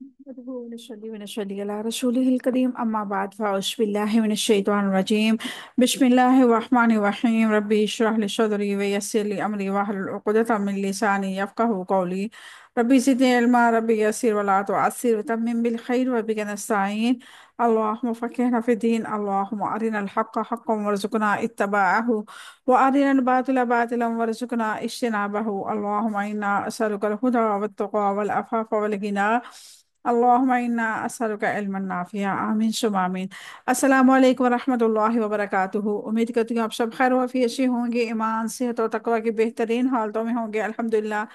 نصلي ونصلي على رسوله الكريم أما بعد فأعوذ بالله من الشيطان الرجيم. بسم الله الرحمن الرحيم. ربي اشرح لي صدري ويسر لي أمري واحلل عقدة من لساني يفقهوا قولي. ربي زدني علما. ربي يسر ولا تعسر وتمم بالخير وبك نستعين. اللهم فقهنا في الدين. اللهم أرنا الحق حقا وارزقنا اتباعه وأرنا الباطل باطلا وارزقنا اجتنابه. اللهم إنا أسألك الهدى والتقى والعفاف والغنى. اللهم إنا أسألك علما نافعا. آمین ثم آمین. السلام علیکم ورحمۃ اللہ وبرکاتہ. امید کرتی ہوں آپ سب خیر و عافیت سے ہوں گے، ایمان صحت اور تقوی کی بہترین حالتوں میں ہوں گے الحمدللہ.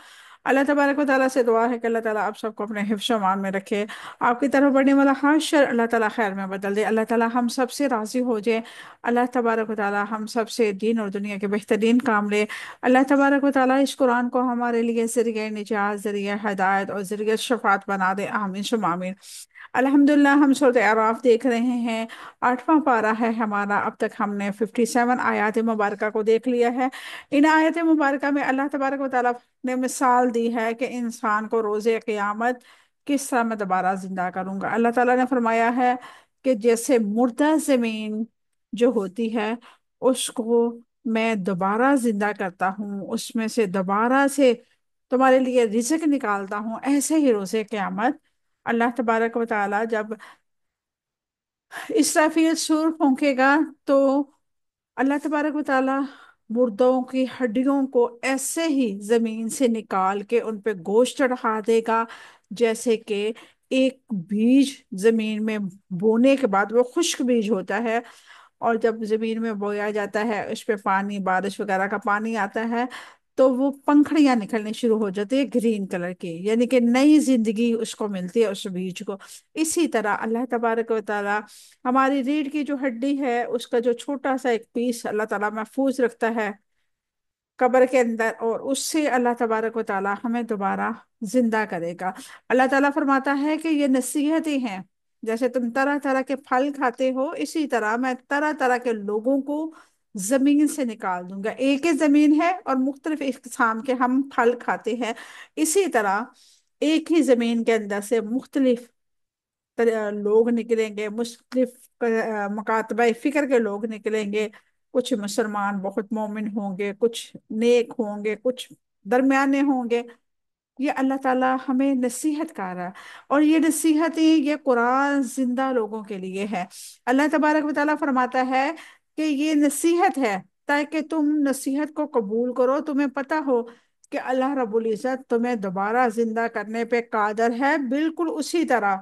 اللہ تبارک و تعالیٰ سے دعا ہے کہ اللہ تعالیٰ آپ سب کو اپنے حفظ و امان میں رکھے. آپ کی طرف بڑھنے والا ہر شر اللہ تعالیٰ خیر میں بدل دے. اللہ تعالیٰ ہم سب سے راضی ہو جائے. اللہ تبارک و تعالیٰ ہم سب سے دین اور دنیا کے بہترین کام لے. اللہ تبارک و تعالیٰ اس قرآن کو ہمارے لیے ذریعہ نجات، ذریعہ ہدایت اور ذریعہ شفاعت بنا دے. آمین ثم آمین. الحمدللہ ہم سورۃ اعراف دیکھ رہے ہیں. 8واں پارہ ہے ہمارا. اب تک ہم نے 57 آیات مبارکہ کو دیکھ لیا ہے. ان آیات مبارکہ میں اللہ تبارک و تعالیٰ نے مثال دی ہے کہ انسان کو روز قیامت کس طرح میں دوبارہ زندہ کروں گا. اللہ تعالیٰ نے فرمایا ہے کہ جیسے مردہ زمین جو ہوتی ہے اس کو میں دوبارہ زندہ کرتا ہوں، اس میں سے دوبارہ سے تمہارے لیے رزق نکالتا ہوں، ایسے ہی روز قیامت اللہ تبارک و تعالیٰ جب اسرافیل سور پھونکے گا تو اللہ تبارک و تعالیٰ مردوں کی ہڈیوں کو ایسے ہی زمین سے نکال کے ان پہ گوشت چڑھا دے گا جیسے کہ ایک بیج زمین میں بونے کے بعد وہ خشک بیج ہوتا ہے، اور جب زمین میں بویا جاتا ہے اس پہ پانی، بارش وغیرہ کا پانی آتا ہے تو وہ پنکھڑیاں نکلنے شروع ہو جاتی ہے گرین کلر کی، یعنی کہ نئی زندگی اس کو ملتی ہے اس بیج کو. اسی طرح اللہ تبارک و تعالیٰ ہماری ریڑھ کی جو ہڈی ہے اس کا جو چھوٹا سا ایک پیس اللہ تعالیٰ محفوظ رکھتا ہے قبر کے اندر، اور اس سے اللہ تبارک و تعالیٰ ہمیں دوبارہ زندہ کرے گا. اللہ تعالیٰ فرماتا ہے کہ یہ نصیحتیں ہیں، جیسے تم طرح طرح کے پھل کھاتے ہو اسی طرح میں طرح طرح کے لوگوں کو زمین سے نکال دوں گا. ایک ہی زمین ہے اور مختلف اقسام کے ہم پھل کھاتے ہیں، اسی طرح ایک ہی زمین کے اندر سے مختلف لوگ نکلیں گے، مختلف مکاتبہ فکر کے لوگ نکلیں گے. کچھ مسلمان بہت مومن ہوں گے، کچھ نیک ہوں گے، کچھ درمیانے ہوں گے. یہ اللہ تعالیٰ ہمیں نصیحت کر رہا ہے، اور یہ نصیحتیں، یہ قرآن زندہ لوگوں کے لیے ہے. اللہ تبارک و تعالیٰ فرماتا ہے کہ یہ نصیحت ہے تاکہ تم نصیحت کو قبول کرو. تمہیں پتہ ہو کہ اللہ رب العزت تمہیں دوبارہ زندہ کرنے پہ قادر ہے، بالکل اسی طرح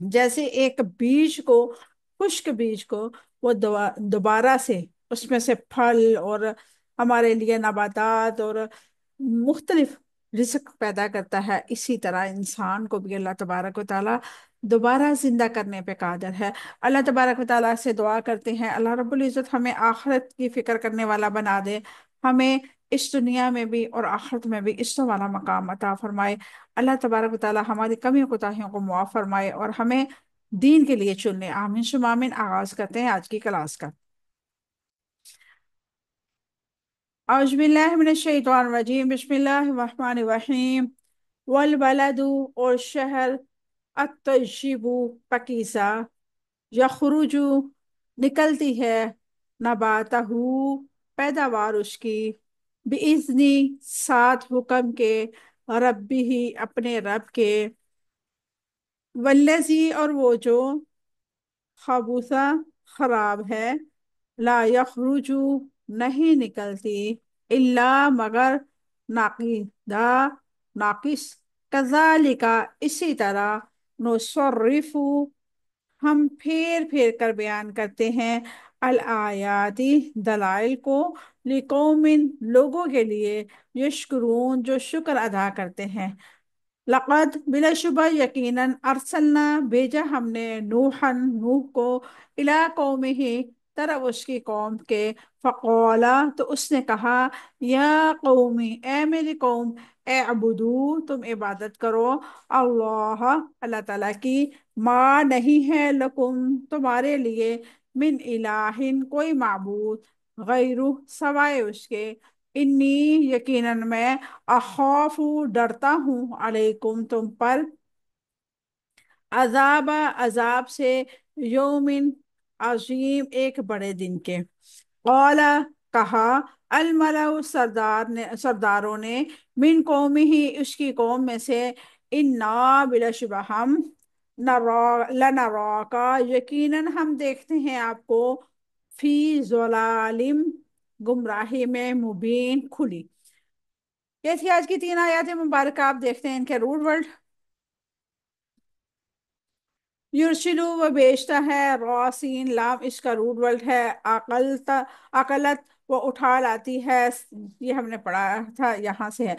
جیسے ایک بیج کو، خشک بیج کو وہ دوبارہ سے اس میں سے پھل اور ہمارے لیے نباتات اور مختلف رزق پیدا کرتا ہے، اسی طرح انسان کو بھی اللہ تبارک و تعالیٰ دوبارہ زندہ کرنے پہ قادر ہے. اللہ تبارک و تعالیٰ سے دعا کرتے ہیں اللہ رب العزت ہمیں آخرت کی فکر کرنے والا بنا دے، ہمیں اس دنیا میں بھی اور آخرت میں بھی اس والا مقام عطا فرمائے. اللہ تبارک و تعالیٰ ہماری کمیوں کوتاہیوں کو معاف فرمائے اور ہمیں دین کے لیے چن لے. آمین ثم آمین. آغاز کرتے ہیں آج کی کلاس کا. اعوذ باللہ من الشیطان الرجیم. بسم اللہ الرحمن الرحیم. والبلد، اور شہر، الطیب، پاکیزہ، یخرج، نکلتی ہے، نباتہ، پیداوار اس کی، بِإِذْنِ، ساتھ حکم کے، ربی، اپنے رب کے، والذی، اور وہ جو، خبوثہ، خراب ہے، لا یخرج، نہیں نکلتی، الا، مگر، ناقیدہ، ناقص، کذالک، اسی طرح، نصرف، ہم پھیر پھیر کر بیان کرتے ہیں، الآیاتی، دلائل کو، لقوم، لوگوں کے لیے، یشکرون، جو شکر ادا کرتے ہیں. لقد، بلا شبہ، یقیناً، ارسلنا، بھیجا ہم نے، نوح کو، الی قومہ، طرف اس کی قوم کے، فقولا، تو اس نے کہا، یا قومی، اے میری قوم، اعبدو، تم عبادت کرو، اللہ، اللہ تعالیٰ کی، ما، نہیں ہے، لکم، تمہارے لیے، من الہ، کوئی معبود، غیرہ، سوائے اس کے، انی، یقیناً میں، اخاف، ڈرتا ہوں، علیکم، تم پر، عذاب عذاب سے، یومن عظیم ایک بڑے دن کے۔ قال کہا، الملأ سرداروں نے، من قوم ہی اس کی قوم میں سے، انا بلا شبہ ہم، لنراکا یقیناً ہم دیکھتے ہیں آپ کو، فی ضلالم گمراہی میں، مبین کھلی۔ یہ تھی آج کی تین آیات مبارکہ، آپ دیکھتے ہیں ان کے روٹ ورڈ۔ یرسلو وہ بیچتا ہے، راسین لام اس کا روٹ ورڈ ہے، عقلت وہ اٹھا لاتی ہے، یہ ہم نے پڑھا تھا یہاں سے ہے۔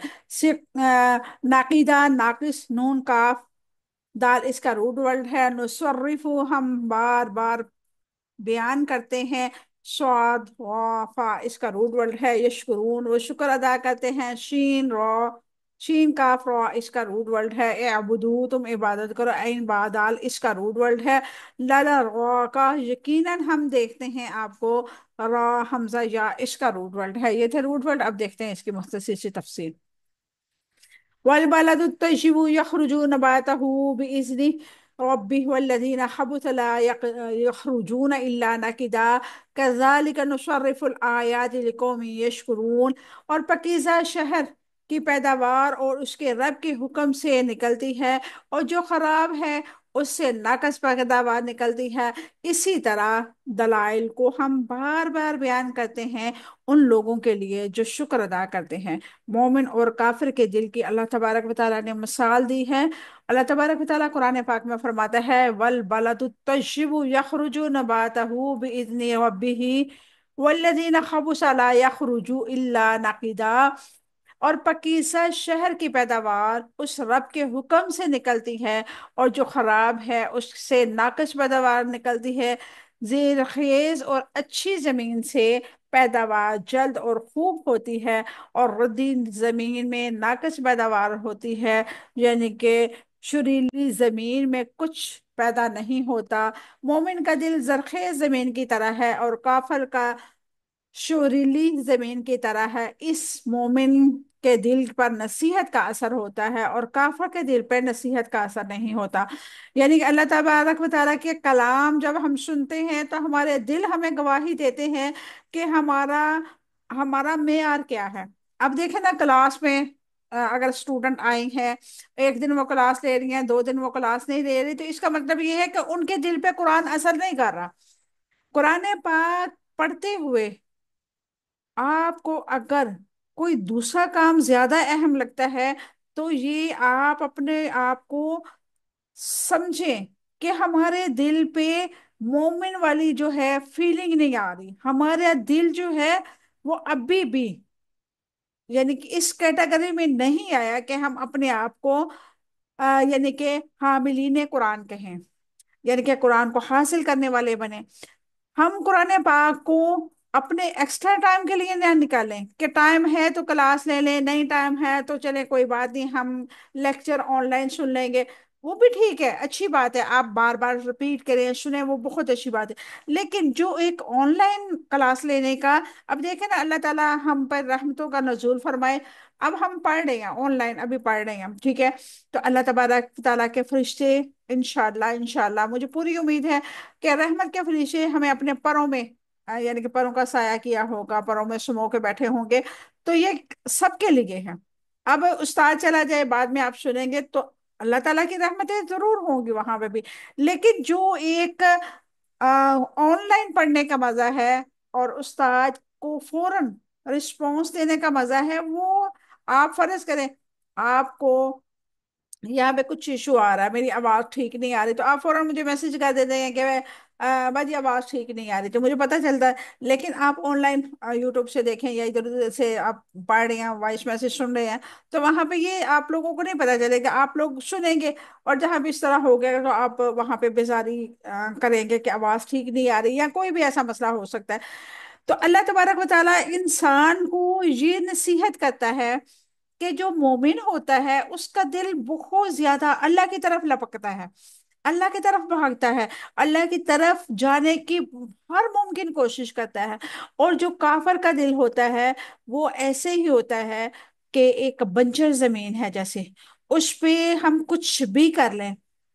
ناقیدہ ناقص، نون کاف دال اس کا روٹ ورڈ ہے۔ نصرف ہم بار بار بیان کرتے ہیں، سعاد وافا اس کا روٹ ورڈ ہے۔ یشکرون وہ شکر ادا کرتے ہیں، شین را شین کاف را اس کا روٹ ورڈ ہے۔ اعبدو تم عبادت کرو، عین بادال اس کا روٹ ورڈ ہے۔ للا کا یقیناً ہم دیکھتے ہیں آپ کو، را حمزہ یا اس کا روٹ ورڈ ہے۔ یہ تھے روٹ ورڈ، اب دیکھتے ہیں اس کی مختصر سی تفصیل۔ والبلد الطيب يخرج نباته بإذن ربه والذين خبث لا يخرجون إلا نكدا كذلك نصرف الآيات لقوم يشكرون۔ اور پاکیزہ شہر کی پیداوار اور اس کے رب کے حکم سے نکلتی ہے، اور جو خراب ہے اس سے ناقص پیداوار نکلتی ہے، اسی طرح دلائل کو ہم بار بار بیان کرتے ہیں ان لوگوں کے لیے جو شکر ادا کرتے ہیں۔ مومن اور کافر کے دل کی اللہ تبارک و تعالیٰ نے مثال دی ہے۔ اللہ تبارک و تعالیٰ قرآن پاک میں فرماتا ہے، وَالْبَلَدُ الطَّيِّبُ يَخْرُجُ نَبَاتَهُ بِإِذْنِ رَبِّهِ وَالَّذِينَ خَبُثَ لَا يَخْرُجُ إِلَّا نَقِدًا۔ اور پاکیزہ شہر کی پیداوار اس رب کے حکم سے نکلتی ہے، اور جو خراب ہے اس سے ناقص پیداوار نکلتی ہے۔ زیر خیز اور اچھی زمین سے پیداوار جلد اور خوب ہوتی ہے، اور ردی زمین میں ناقص پیداوار ہوتی ہے، یعنی کہ شریلی زمین میں کچھ پیدا نہیں ہوتا۔ مومن کا دل زرخیز زمین کی طرح ہے، اور کافر کا شوریلی زمین کی طرح ہے۔ اس مومن کے دل پر نصیحت کا اثر ہوتا ہے، اور کافر کے دل پر نصیحت کا اثر نہیں ہوتا۔ یعنی کہ اللہ تبارک و تعالیٰ کے کلام جب ہم سنتے ہیں تو ہمارے دل ہمیں گواہی دیتے ہیں کہ ہمارا معیار کیا ہے۔ اب دیکھیں نا، کلاس میں اگر اسٹوڈنٹ آئی ہیں، ایک دن وہ کلاس لے رہی ہیں، دو دن وہ کلاس نہیں لے رہی، تو اس کا مطلب یہ ہے کہ ان کے دل پہ قرآن اثر نہیں کر رہا۔ قرآن پاک پڑھتے ہوئے آپ کو اگر کوئی دوسرا کام زیادہ اہم لگتا ہے، تو یہ آپ اپنے آپ کو سمجھیں کہ ہمارے دل پہ مومن والی جو ہے فیلنگ نہیں آ رہی، ہمارا دل جو ہے وہ ابھی بھی یعنی کہ اس کیٹیگری میں نہیں آیا کہ ہم اپنے آپ کو یعنی کہ حاملین قرآن کہیں، یعنی کہ قرآن کو حاصل کرنے والے بنے۔ ہم قرآن پاک کو اپنے ایکسٹرا ٹائم کے لیے نہ نکالیں کہ ٹائم ہے تو کلاس لے لیں، نہیں ٹائم ہے تو چلے کوئی بات نہیں، ہم لیکچر آن لائن سن لیں گے۔ وہ بھی ٹھیک ہے، اچھی بات ہے، آپ بار بار رپیٹ کریں، سنیں، وہ بہت اچھی بات ہے۔ لیکن جو ایک آن لائن کلاس لینے کا، اب دیکھیں نا، اللہ تعالیٰ ہم پر رحمتوں کا نزول فرمائے۔ اب ہم پڑھ رہے ہیں آن لائن، ابھی پڑھ رہے ہیں ہم، ٹھیک ہے، تو اللہ تبارک تعالیٰ کے فرشتے انشاءاللہ مجھے پوری امید ہے کہ رحمت کے فرشتے ہمیں اپنے پروں میں یعنی کہ پروں کا سایہ کیا ہوگا، پروں میں سمو کے بیٹھے ہوں گے، تو یہ سب کے لیے ہے۔ اب استاد چلا جائے، بعد میں آپ سنیں گے تو اللہ تعالیٰ کی رحمتیں ضرور ہوں گی وہاں پہ بھی، لیکن جو ایک آن لائن پڑھنے کا مزہ ہے اور استاد کو فوراً رسپانس دینے کا مزہ ہے، وہ آپ فرض کریں آپ کو یہاں پہ کچھ ایشو آ رہا ہے، میری آواز ٹھیک نہیں آ رہی، تو آپ فوراً مجھے میسج کر دیتے ہیں کہ باجی آواز ٹھیک نہیں آ رہی، تو مجھے پتہ چلتا ہے۔ لیکن آپ آن لائن یوٹیوب سے دیکھیں یا ادھر ادھر سے آپ پڑھ رہے ہیں، وائس میسج سن رہے ہیں، تو وہاں پہ یہ آپ لوگوں کو نہیں پتہ چلے گا، آپ لوگ سنیں گے، اور جہاں بھی اس طرح ہو گیا تو آپ وہاں پہ بیزاری کریں گے کہ آواز ٹھیک نہیں آ رہی، یا کوئی بھی ایسا مسئلہ ہو سکتا ہے۔ تو اللہ تبارک و تعالیٰ انسان کو یہ نصیحت کرتا ہے کہ جو مومن ہوتا ہے اس کا دل بہت زیادہ اللہ کی طرف لپکتا ہے، اللہ کی طرف بھاگتا ہے، اللہ کی طرف جانے کی ہر ممکن کوشش کرتا ہے۔ اور جو کافر کا دل ہوتا ہے وہ ایسے ہی ہوتا ہے کہ ایک بنجر زمین ہے، جیسے اس پہ ہم کچھ بھی کر لیں،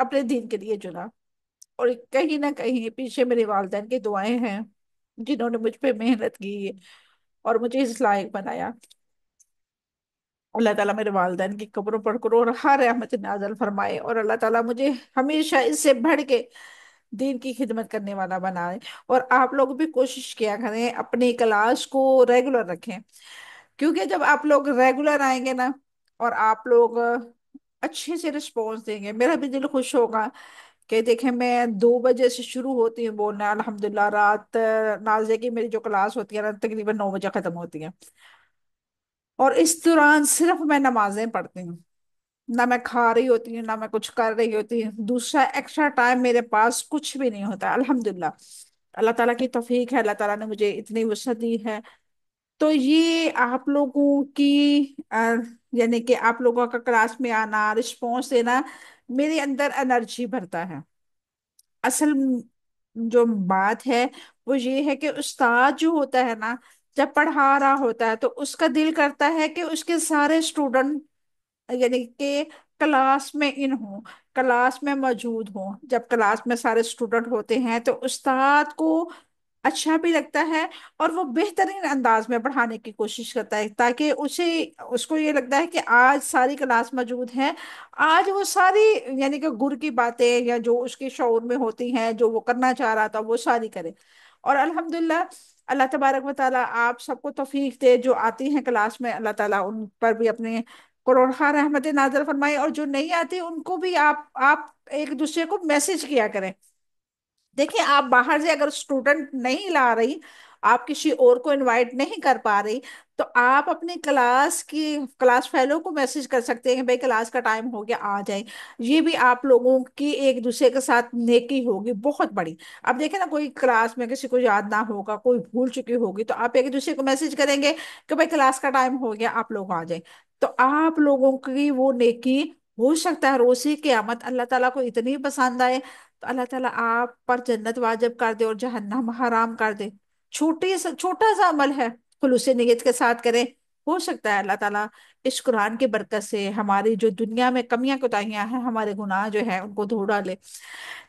اپنے دین کے لیے چنا، اور کہیں نہ کہیں پیچھے میرے والدین کی دعائیں ہیں، جنہوں نے مجھ پہ محنت کی اور مجھے اس لائق بنایا۔ اللہ تعالیٰ میرے والدین کی قبروں پر کرو ہر رحمت نازل فرمائے، اور اللہ تعالیٰ مجھے ہمیشہ اس سے بڑھ کے دین کی خدمت کرنے والا بنائے۔ اور آپ لوگ بھی کوشش کیا کریں اپنی کلاس کو ریگولر رکھیں، کیونکہ جب آپ لوگ ریگولر آئیں گے نا، اور آپ لوگ اچھے سے رسپانس دیں گے، میرا بھی دل خوش ہوگا کہ دیکھیں میں 2 بجے سے شروع ہوتی ہوں بولنا، الحمدللہ رات نازے کی میری جو کلاس ہوتی ہے نا تقریباً 9 بجے ختم ہوتی ہے، اور اس دوران صرف میں نمازیں پڑھتی ہوں، نہ میں کھا رہی ہوتی ہوں، نہ میں کچھ کر رہی ہوتی ہوں، دوسرا ایکسٹرا ٹائم میرے پاس کچھ بھی نہیں ہوتا الحمدللہ۔ اللہ تعالیٰ کی توفیق ہے، اللہ تعالیٰ نے مجھے اتنی وسعت دی ہے۔ تو یہ آپ لوگوں کی یعنی کہ آپ لوگوں کا کلاس میں آنا، رسپانس دینا میرے اندر انرجی بھرتا ہے۔ اصل جو بات ہے وہ یہ ہے کہ استاد جو ہوتا ہے نا، جب پڑھا رہا ہوتا ہے تو اس کا دل کرتا ہے کہ اس کے سارے اسٹوڈنٹ یعنی کہ کلاس میں ان ہوں، کلاس میں موجود ہوں۔ جب کلاس میں سارے اسٹوڈنٹ ہوتے ہیں تو استاد کو اچھا بھی لگتا ہے، اور وہ بہترین انداز میں پڑھانے کی کوشش کرتا ہے، تاکہ اس کو یہ لگتا ہے کہ آج ساری کلاس موجود ہے، آج وہ ساری یعنی کہ گر کی باتیں یا جو اس کے شعور میں ہوتی ہیں جو وہ کرنا چاہ رہا تھا وہ ساری کرے۔ اور الحمدللہ اللہ تبارک و تعالیٰ آپ سب کو توفیق دے، جو آتی ہیں کلاس میں اللہ تعالیٰ ان پر بھی اپنے کروڑہ رحمت نازل فرمائے، اور جو نہیں آتی ان کو بھی آپ ایک دوسرے کو میسج کیا کریں۔ دیکھیں آپ باہر سے اگر اسٹوڈنٹ نہیں لا رہی، آپ کسی اور کو انوائٹ نہیں کر پا رہی، تو آپ اپنی کلاس فیلو کو میسج کر سکتے ہیں کہ بھائی کلاس کا ٹائم ہو گیا آ جائیں۔ یہ بھی آپ لوگوں کی ایک دوسرے کے ساتھ نیکی ہوگی بہت بڑی۔ اب دیکھیں نا، کوئی کلاس میں کسی کو یاد نہ ہوگا، کوئی بھول چکی ہوگی، تو آپ ایک دوسرے کو میسج کریں گے کہ بھائی کلاس کا ٹائم ہو گیا آپ لوگ آ جائیں۔ تو آپ لوگوں کی وہ نیکی ہو سکتا ہے روزی قیامت اللہ تعالیٰ کو اتنی پسند آئے تو اللہ تعالیٰ آپ پر جنت واجب کر دے اور جہنم حرام کر دے۔ چھوٹا سا عمل ہے، خلوص نیت کے ساتھ کریں، ہو سکتا ہے اللہ تعالیٰ اس قرآن کی برکت سے ہماری جو دنیا میں کمیاں کوتاہیاں ہیں، ہمارے گناہ جو ہیں ان کو دھو ڈالے۔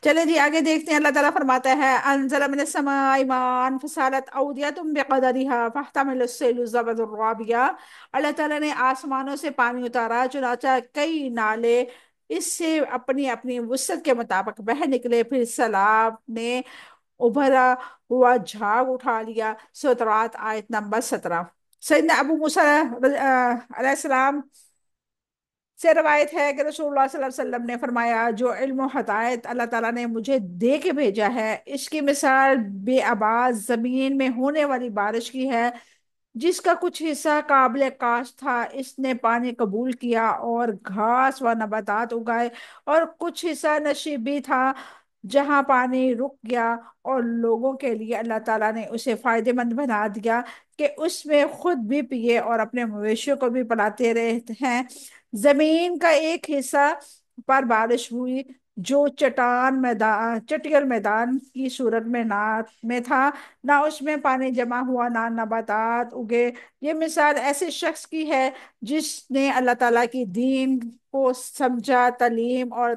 چلے جی آگے دیکھتے ہیں۔ اللہ تعالیٰ فرماتا ہے انزل من السماء ماء فسالت اودية بقدرها فاحتمل السيل الزبد الرابية۔ اللہ تعالیٰ نے آسمانوں سے پانی اتارا، چنانچہ کئی نالے اس سے اپنی اپنی وسعت کے مطابق بہہ نکلے، پھر سیلاب نے ابھرا ہوا جھاگ اٹھا لیا۔ سورۃ آیت نمبر 17۔ سیدنا ابو موسیٰ علیہ السلام سے روایت ہے کہ رسول اللہ صلی اللہ علیہ وسلم نے فرمایا، جو علم و ہدایت اللہ تعالیٰ نے مجھے دے کے بھیجا ہے، اس کی مثال بے آباد زمین میں ہونے والی بارش کی ہے، جس کا کچھ حصہ قابل کاشت تھا، اس نے پانی قبول کیا اور گھاس و نباتات اگائے، اور کچھ حصہ نشیبی تھا جہاں پانی رک گیا، اور لوگوں کے لیے اللہ تعالیٰ نے اسے فائدہ مند بنا دیا کہ اس میں خود بھی پیے اور اپنے مویشیوں کو بھی پلاتے رہتے ہیں۔ زمین کا ایک حصہ پر بارش ہوئی جو چٹیل میدان کی صورت میں تھا، نہ اس میں پانی جمع ہوا نہ نباتات اگے۔ یہ مثال ایسے شخص کی ہے جس نے اللہ تعالیٰ کی دین کو سمجھا، تعلیم اور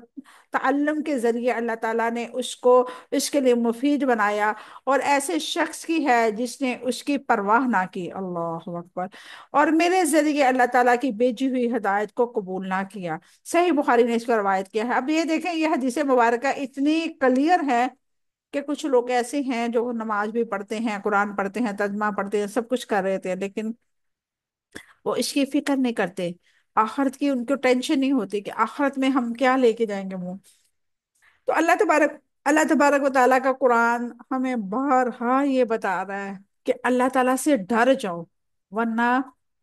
تعلم کے ذریعے اللہ تعالیٰ نے اس کے لیے مفید بنایا، اور ایسے شخص کی ہے جس نے اس کی پرواہ نہ کی، اللہ اکبر، اور میرے ذریعے اللہ تعالیٰ کی بھیجی ہوئی ہدایت کو قبول نہ کیا۔ صحیح بخاری نے اس کو روایت کیا ہے۔ اب یہ دیکھیں، یہ حدیث مبارکہ اتنی کلیئر ہے کہ کچھ لوگ ایسے ہیں جو نماز بھی پڑھتے ہیں، قرآن پڑھتے ہیں، ترجمہ پڑھتے ہیں، سب کچھ کر رہے تھے، لیکن وہ اس کی فکر نہیں کرتے، آخرت کی ان کو ٹینشن نہیں ہوتی کہ آخرت میں ہم کیا لے کے جائیں گے منہ۔ تو اللہ تبارک و تعالیٰ کا قرآن ہمیں بارہا یہ بتا رہا ہے کہ اللہ تعالیٰ سے ڈر جاؤ، ورنہ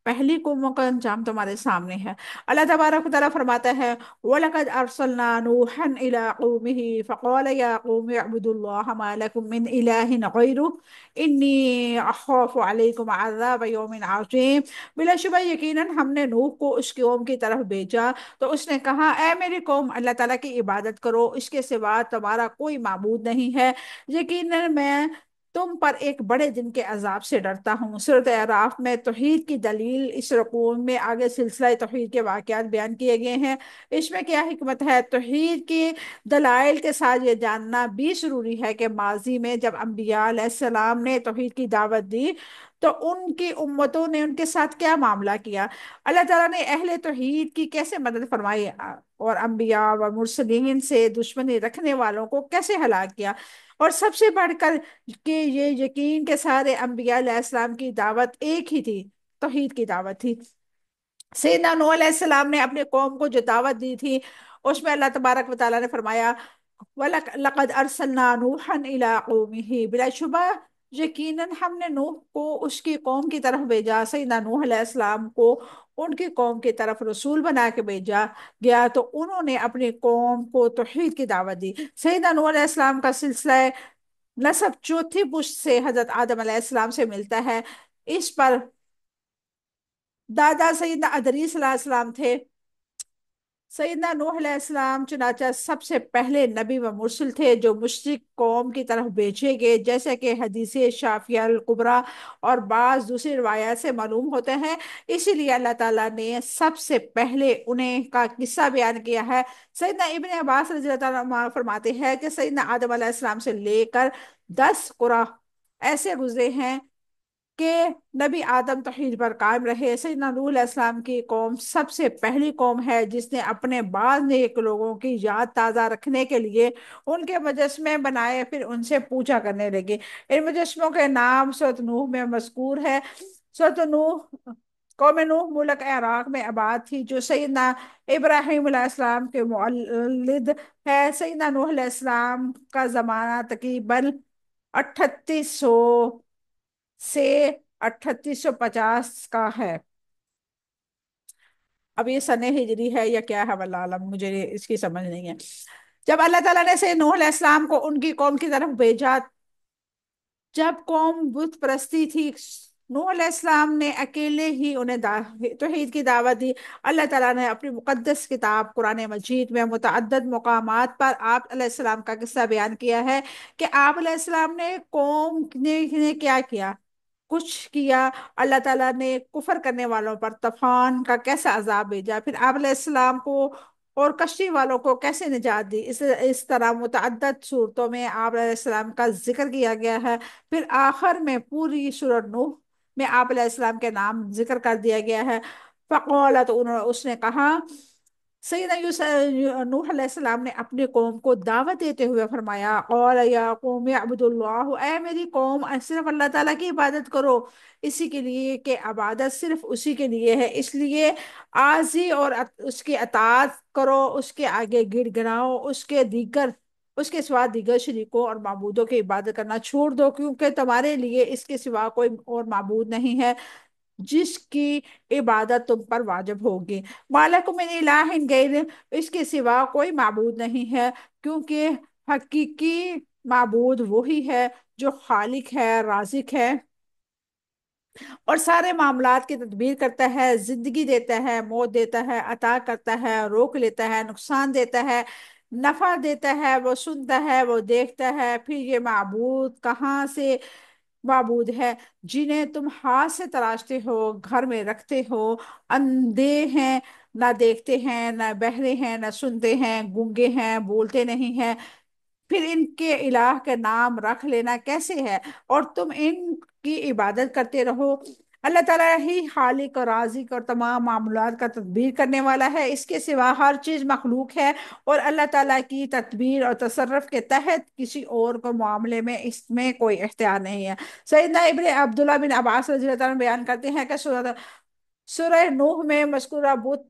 پہلی قوموں کا انجام تمہارے سامنے ہے۔ اللہ تبارک و تعالیٰ فرماتا ہے وَلَقَدْ أَرْسَلْنَا نُوحًا إِلَىٰ قَوْمِهِ فَقَالَ يَا قَوْمِ اعْبُدُوا اللَّهَ مَا لَكُم مِّنْ إِلَٰهٍ غَيْرُهُ إِنِّي أَخَافُ عَلَيْكُمْ عَذَابَ يَوْمٍ عَظِيمٍ۔ بلا شبہ یقیناً ہم نے نوح کو اس کی قوم کی طرف بھیجا تو اس نے کہا، اے میری قوم، اللہ تعالیٰ کی عبادت کرو، اس کے سوا تمہارا کوئی معبود نہیں ہے، یقیناً میں تم پر ایک بڑے دن کے عذاب سے ڈرتا ہوں۔ سورۃ اعراف میں توحید کی دلیل اس رقوع میں آگے سلسلہ توحید کے واقعات بیان کیے گئے ہیں۔ اس میں کیا حکمت ہے؟ توحید کی دلائل کے ساتھ یہ جاننا بھی ضروری ہے کہ ماضی میں جب انبیاء علیہ السلام نے توحید کی دعوت دی تو ان کی امتوں نے ان کے ساتھ کیا معاملہ کیا۔ اللہ تعالیٰ نے اہل توحید کی کیسے مدد فرمائی اور انبیاء و مرسلین سے دشمنی رکھنے والوں کو کیسے ہلاک کیا، اور سب سے بڑھ کر کہ یہ یقین کہ سارے انبیاء علیہ السلام کی دعوت ایک ہی تھی، توحید کی دعوت تھی۔ سیدنا نوح علیہ السلام نے اپنے قوم کو جو دعوت دی تھی اس میں اللہ تبارک و تعالیٰ نے فرمایا وَلَقَدْ أَرْسَلْنَا نُوحًا إِلَىٰ قَوْمِهِ، بلا شبہ یقیناً ہم نے نوح کو اس کی قوم کی طرف بھیجا۔ سیدنا نوح علیہ السلام کو ان کی قوم کی طرف رسول بنا کے بھیجا گیا تو انہوں نے اپنی قوم کو توحید کی دعوت دی۔ سیدنا نوح علیہ السلام کا سلسلہ نسب چوتھی پشت سے حضرت آدم علیہ السلام سے ملتا ہے۔ اس پر دادا سیدنا ادریس علیہ السلام تھے۔ سیدنا نوح علیہ السلام چنانچہ سب سے پہلے نبی و مرسل تھے جو مشرک قوم کی طرف بھیجے گئے، جیسے کہ حدیث شافیہ الکبریٰ اور بعض دوسری روایات سے معلوم ہوتے ہیں۔ اسی لیے اللہ تعالیٰ نے سب سے پہلے انہیں کا قصہ بیان کیا ہے۔ سیدنا ابن عباس رضی اللہ تعالیٰ عنہ فرماتے ہیں کہ سیدنا آدم علیہ السلام سے لے کر 10 قرآن ایسے گزرے ہیں کہ نبی آدم توحید پر قائم رہے۔ سیدنا نوح علیہ السلام کی قوم سب سے پہلی قوم ہے جس نے اپنے بعض نیک لوگوں کی یاد تازہ رکھنے کے لیے ان کے مجسمے بنائے، پھر ان سے پوجا کرنے لگے۔ ان مجسموں کے نام سورۃ نوح میں مذکور ہے۔ سورۃ نوح قوم نوح ملک عراق میں آباد تھی جو سیدنا ابراہیم علیہ السلام کے مولد ہے۔ سیدنا نوح علیہ السلام کا زمانہ تقریباً 3800 سے 3850 کا ہے۔ اب یہ سن ہجری ہے یا کیا ہے واللہ عالم، مجھے اس کی سمجھ نہیں ہے۔ جب اللہ تعالیٰ نے سے نوح علیہ السلام کو ان کی قوم کی طرف بھیجا، جب قوم بت پرستی تھی، نوح علیہ السلام نے اکیلے ہی انہیں توحید کی دعوت دی۔ اللہ تعالیٰ نے اپنی مقدس کتاب قرآن مجید میں متعدد مقامات پر آپ علیہ السلام کا قصہ بیان کیا ہے کہ آپ علیہ السلام نے قوم نے کیا کیا، کچھ کیا۔ اللہ تعالیٰ نے کفر کرنے والوں پر طوفان کا کیسا عذاب بھیجا، پھر آپ علیہ السلام کو اور کشتی والوں کو کیسے نجات دی۔ اس طرح متعدد صورتوں میں آپ علیہ السلام کا ذکر کیا گیا ہے۔ پھر آخر میں پوری سورۃ نوح میں آپ علیہ السلام کے نام ذکر کر دیا گیا ہے۔ فقالت، اس نے کہا، سیدنا نوح علیہ السلام نے اپنی قوم کو دعوت دیتے ہوئے فرمایا قال یا قوم اعبدوا اللہ، اے میری قوم صرف اللہ تعالیٰ کی عبادت کرو، اسی کے لیے کہ عبادت صرف اسی کے لیے ہے، اس لیے عاجزی اور اس کی اطاعت کرو، اس کے آگے گڑ گڑاؤ، اس کے سوا دیگر شریکوں اور معبودوں کی عبادت کرنا چھوڑ دو، کیونکہ تمہارے لیے اس کے سوا کوئی اور معبود نہیں ہے جس کی عبادت تم پر واجب ہوگی۔ مالکم من الہ غیر، اس کے سوا کوئی معبود نہیں ہے، کیونکہ حقیقی معبود وہی ہے جو خالق ہے، رازق ہے اور سارے معاملات کی تدبیر کرتا ہے، زندگی دیتا ہے، موت دیتا ہے، عطا کرتا ہے، روک لیتا ہے، نقصان دیتا ہے، نفع دیتا ہے، وہ سنتا ہے، وہ دیکھتا ہے۔ پھر یہ معبود کہاں سے معبود ہے جنہیں تم ہاتھ سے تراشتے ہو، گھر میں رکھتے ہو، اندھے ہیں، نہ دیکھتے ہیں، نہ بہرے ہیں، نہ سنتے ہیں، گونگے ہیں، بولتے نہیں ہیں، پھر ان کے الہ کے نام رکھ لینا کیسے ہے اور تم ان کی عبادت کرتے رہو۔ اللہ تعالیٰ ہی خالق اور رازق اور تمام معاملات کا تدبیر کرنے والا ہے، اس کے سوا ہر چیز مخلوق ہے اور اللہ تعالیٰ کی تدبیر اور تصرف کے تحت کسی اور کو معاملے میں اس میں کوئی اختیار نہیں ہے۔ سیدنا ابن عبداللہ بن عباس رضی اللہ عنہ بیان کرتے ہیں کہ سورہ نوح میں مذکورہ بت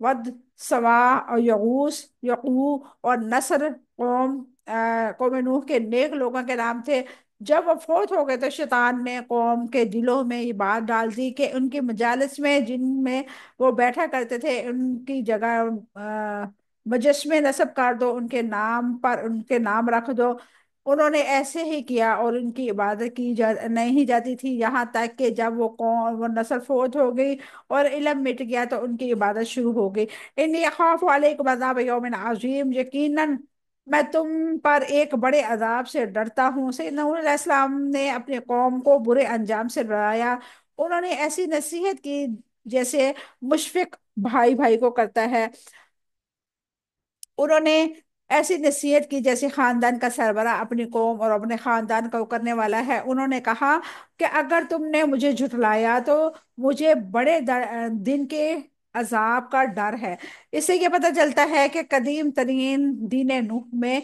ود، سوا اور یغوث، یقوع اور نصر قوم نوح کے نیک لوگوں کے نام تھے۔ جب وہ فوت ہو گئے تو شیطان نے قوم کے دلوں میں یہ بات ڈال دی کہ ان کی مجالس میں جن میں وہ بیٹھا کرتے تھے ان کی جگہ مجسمے نصب کر دو، ان کے نام پر ان کے نام رکھ دو۔ انہوں نے ایسے ہی کیا اور ان کی عبادت کی نہیں جاتی تھی، یہاں تک کہ جب وہ نسل فوت ہو گئی اور علم مٹ گیا تو ان کی عبادت شروع ہو گئی۔ انی اخاف علیکم عذاب یوم عظیم، یقیناً میں تم پر ایک بڑے عذاب سے ڈرتا ہوں۔ سیدنا نوح علیہ السلام نے اپنے قوم کو برے انجام سے ڈرایا۔ انہوں نے ایسی نصیحت کی جیسے مشفق بھائی بھائی کو کرتا ہے۔ انہوں نے ایسی نصیحت کی جیسے خاندان کا سربراہ اپنی قوم اور اپنے خاندان کو کرنے والا ہے۔ انہوں نے کہا کہ اگر تم نے مجھے جھٹلایا تو مجھے بڑے دن کے عذاب کا ڈر ہے۔ اس سے یہ پتہ چلتا ہے کہ قدیم ترین دین نوح میں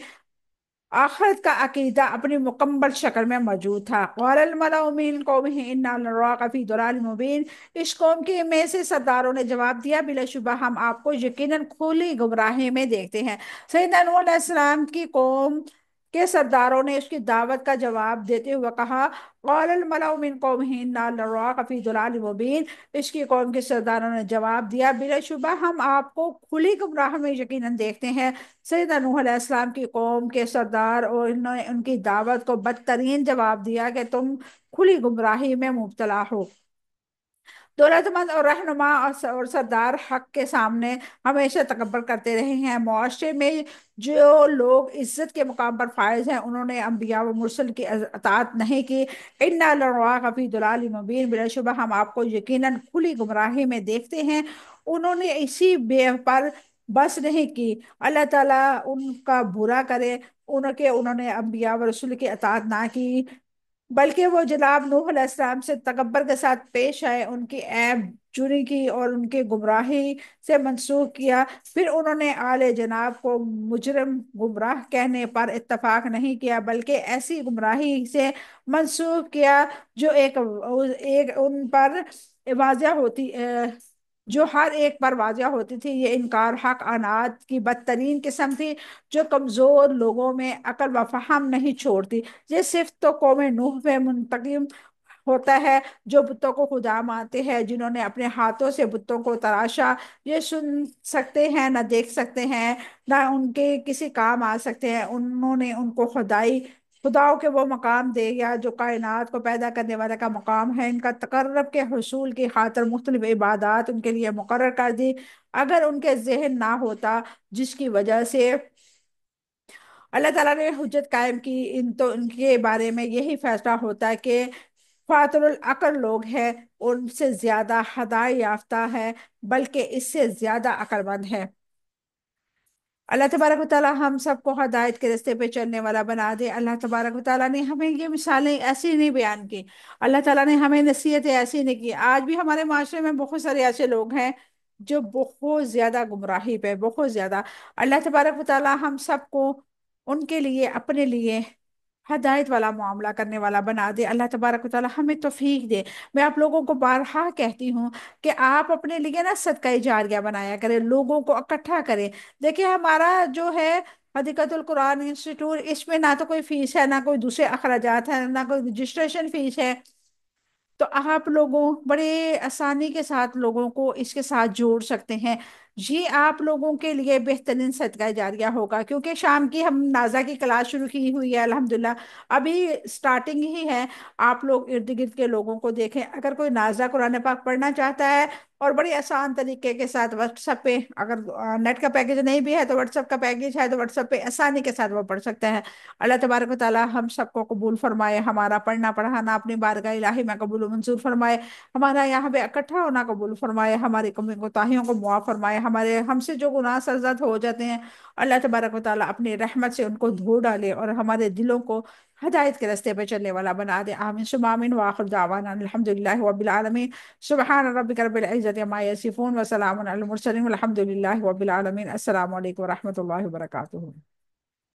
آخرت کا عقیدہ اپنی مکمل شکل میں موجود تھا۔ قال الملأ من قومه انا لنراک فی ضلال مبین۔ اس قوم کے میں سے سرداروں نے جواب دیا، بلا شبہ ہم آپ کو یقیناً کھلی گمراہی میں دیکھتے ہیں۔ سیدنا نوح علیہ السلام کی قوم کے سرداروں نے اس کی دعوت کا جواب دیتے ہوئے کہا، قال الملأ من قومه انا لنراک فی ضلال مبین۔ اس کی قوم کے سرداروں نے جواب دیا، بلا شبہ ہم آپ کو کھلی گمراہ میں یقیناً دیکھتے ہیں۔ سیدنا نوح علیہ السلام کی قوم کے سردار اور انہوں نے ان کی دعوت کو بدترین جواب دیا کہ تم کھلی گمراہی میں مبتلا ہو۔ دولت مند اور رہنما اور سردار حق کے سامنے ہمیشہ تکبر کرتے رہے ہیں۔ معاشرے میں جو لوگ عزت کے مقام پر فائز ہیں انہوں نے انبیاء و مرسل کی اطاعت نہیں کی۔ انا لنراک فی ضلال مبین، بلا شبہ ہم آپ کو یقیناً کھلی گمراہی میں دیکھتے ہیں۔ انہوں نے اسی بے پر بس نہیں کی، اللہ تعالیٰ ان کا برا کرے انہوں نے انبیاء و رسول کی اطاعت نہ کی، بلکہ وہ جناب نوح علیہ السلام سے تکبر کے ساتھ پیش آئے، ان کی عیب جوری کی اور ان کی گمراہی سے منسوخ کیا۔ پھر انہوں نے آل جناب کو مجرم گمراہ کہنے پر اتفاق نہیں کیا، بلکہ ایسی گمراہی سے منسوخ کیا جو ایک ان پر واضح ہوتی جو ہر ایک پر واضح ہوتی تھی۔ یہ انکار حق عناد کی بدترین قسم تھی جو کمزور لوگوں میں عقل و فہم نہیں چھوڑتی۔ یہ صرف تو قوم نوح میں منتقم ہوتا ہے جو بتوں کو خدا مانتے ہیں، جنہوں نے اپنے ہاتھوں سے بتوں کو تراشا۔ یہ سن سکتے ہیں نہ دیکھ سکتے ہیں نہ ان کے کسی کام آ سکتے ہیں۔ انہوں نے ان کو خداؤں کے وہ مقام دے گیا جو کائنات کو پیدا کرنے والے کا مقام ہے۔ ان کا تقرب کے حصول کی خاطر مختلف عبادات ان کے لیے مقرر کر دی۔ اگر ان کے ذہن نہ ہوتا جس کی وجہ سے اللہ تعالیٰ نے حجت قائم کی، تو ان کے بارے میں یہی فیصلہ ہوتا ہے کہ فاطر العقل لوگ ہیں، ان سے زیادہ ہدایت یافتہ ہے، بلکہ اس سے زیادہ عقل مند ہے۔ اللہ تبارک و تعالیٰ ہم سب کو ہدایت کے راستے پہ چلنے والا بنا دے۔ اللہ تبارک و تعالیٰ نے ہمیں یہ مثالیں ایسی نہیں بیان کی، اللہ تعالیٰ نے ہمیں نصیحتیں ایسی نہیں کی۔ آج بھی ہمارے معاشرے میں بہت سارے ایسے لوگ ہیں جو بہت زیادہ گمراہی پہ، بہت زیادہ۔ اللہ تبارک و تعالیٰ ہم سب کو ان کے لیے، اپنے لیے ہدایت والا معاملہ کرنے والا بنا دے۔ اللہ تبارک و تعالیٰ ہمیں توفیق دے۔ میں آپ لوگوں کو بارہا کہتی ہوں کہ آپ اپنے لیے نا صدقہ جاریہ بنایا کریں، لوگوں کو اکٹھا کریں۔ دیکھیں ہمارا جو ہے حدیقۃ القرآن انسٹیٹیوٹ، اس میں نہ تو کوئی فیس ہے، نہ کوئی دوسرے اخراجات ہیں، نہ کوئی رجسٹریشن فیس ہے، تو آپ لوگوں بڑے آسانی کے ساتھ لوگوں کو اس کے ساتھ جوڑ سکتے ہیں۔ یہ آپ لوگوں کے لیے بہترین صدقہ جاریہ ہوگا، کیونکہ شام کی ہم نازا کی کلاس شروع کی ہوئی ہے الحمدللہ، ابھی سٹارٹنگ ہی ہے۔ آپ لوگ ارد گرد کے لوگوں کو دیکھیں، اگر کوئی نازا قرآن پاک پڑھنا چاہتا ہے اور بڑی آسان طریقے کے ساتھ واٹس ایپ پہ، اگر نیٹ کا پیکج نہیں بھی ہے تو واٹس ایپ کا پیکج ہے تو واٹس ایپ پہ آسانی کے ساتھ وہ پڑھ سکتا ہے۔ اللہ تبارک و تعالیٰ ہم سب کو قبول فرمائے، ہمارا پڑھنا پڑھانا اپنی بارگاہ الہی میں قبول و منظور فرمائے، ہمارا یہاں پہ اکٹھا ہونا قبول فرمائے، ہماری کمی کوتاہیوں کو معاف فرمائے، ہم سے جو گناہ سرزد ہو جاتے ہیں اللہ تبارک و تعالیٰ اپنی رحمت سے ان کو دھو ڈالے اور ہمارے دلوں کو ہدایت کے راستے پہ چلنے والا بنا دے۔ آمین ثم آمین، وآخر دعوانا الحمد للہ رب العالمین۔ سبحان ربک رب العزت عما یصفون وسلام علی المرسلین والحمد للہ رب العالمین۔ السلام علیکم ورحمۃ اللہ وبرکاتہ۔